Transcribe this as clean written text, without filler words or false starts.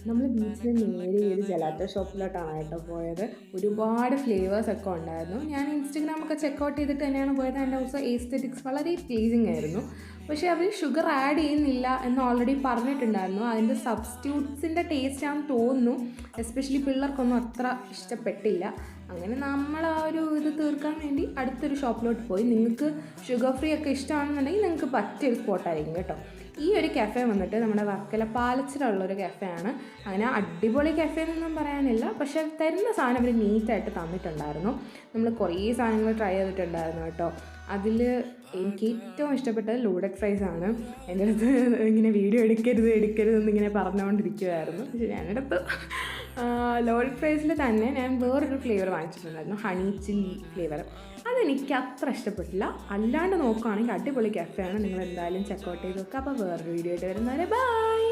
നമ്മൾ ബീച്ചിൽ നേരെ ഒരു ജലാറ്റോ ഷോപ്പിലോട്ടാണ് കേട്ടോ പോയത്. ഒരുപാട് ഫ്ലേവേഴ്സൊക്കെ ഉണ്ടായിരുന്നു. ഞാൻ ഇൻസ്റ്റഗ്രാമൊക്കെ ചെക്കൗട്ട് ചെയ്തിട്ട് തന്നെയാണ് പോയത്. ആൻഡ് ഓൾസോ എസ്തെറ്റിക്സ് വളരെ പ്ലീസിങ് ആയിരുന്നു. പക്ഷേ അവർ ഷുഗർ ആഡ് ചെയ്യുന്നില്ല എന്ന് ഓൾറെഡി പറഞ്ഞിട്ടുണ്ടായിരുന്നു. അതിൻ്റെ സബ്സ്റ്റിറ്റ്യൂട്ട്സിൻ്റെ ടേസ്റ്റാണെന്ന് തോന്നുന്നു. എസ്പെഷ്യലി പിള്ളേർക്കൊന്നും അത്ര ഇഷ്ടപ്പെട്ടില്ല. അങ്ങനെ നമ്മൾ ആ ഒരു ഇത് തീർക്കാൻ വേണ്ടി അടുത്തൊരു ഷോപ്പിലോട്ട് പോയി. നിങ്ങൾക്ക് ഷുഗർ ഫ്രീ ഒക്കെ ഇഷ്ടമാണെന്നുണ്ടെങ്കിൽ നിങ്ങൾക്ക് പറ്റിയൊരു സ്പോട്ടായിരിക്കും കേട്ടോ. ഈ ഒരു കഫേ വന്നിട്ട് നമ്മുടെ വർക്കല പാലച്ചിലുള്ളൊരു കഫേയാണ്. അങ്ങനെ അടിപൊളി കഫേ എന്നൊന്നും പറയാനില്ല, പക്ഷേ തരുന്ന സാധനം അവർ നീറ്റായിട്ട് തന്നിട്ടുണ്ടായിരുന്നു. നമ്മൾ കുറേ സാധനങ്ങൾ ട്രൈ ചെയ്തിട്ടുണ്ടായിരുന്നു കേട്ടോ. അതിൽ എനിക്ക് ഏറ്റവും ഇഷ്ടപ്പെട്ടത് ലോഡഡ് ഫ്രൈസ് ആണ്. എൻ്റെ അടുത്ത് ഇങ്ങനെ വീഡിയോ എടുക്കരുതെന്നിങ്ങനെ പറഞ്ഞുകൊണ്ടിരിക്കുമായിരുന്നു. പക്ഷേ ഞാനെടുത്ത് ലോഡഡ് ഫ്രൈസിൽ തന്നെ ഞാൻ വേറൊരു ഫ്ലേവർ വാങ്ങിച്ചിട്ടുണ്ടായിരുന്നു, ഹണി ചില്ലി ഫ്ലേവർ. അതെനിക്ക് അത്ര ഇഷ്ടപ്പെട്ടില്ല. അല്ലാണ്ട് നോക്കുകയാണെങ്കിൽ അടിപൊളി കഫേയാണ്. നിങ്ങൾ എന്തായാലും ചെക്കൗട്ട് ചെയ്ത് നോക്കുക. അപ്പോൾ വേറൊരു വീഡിയോ ആയിട്ട് വരുന്നവരെ ബൈ.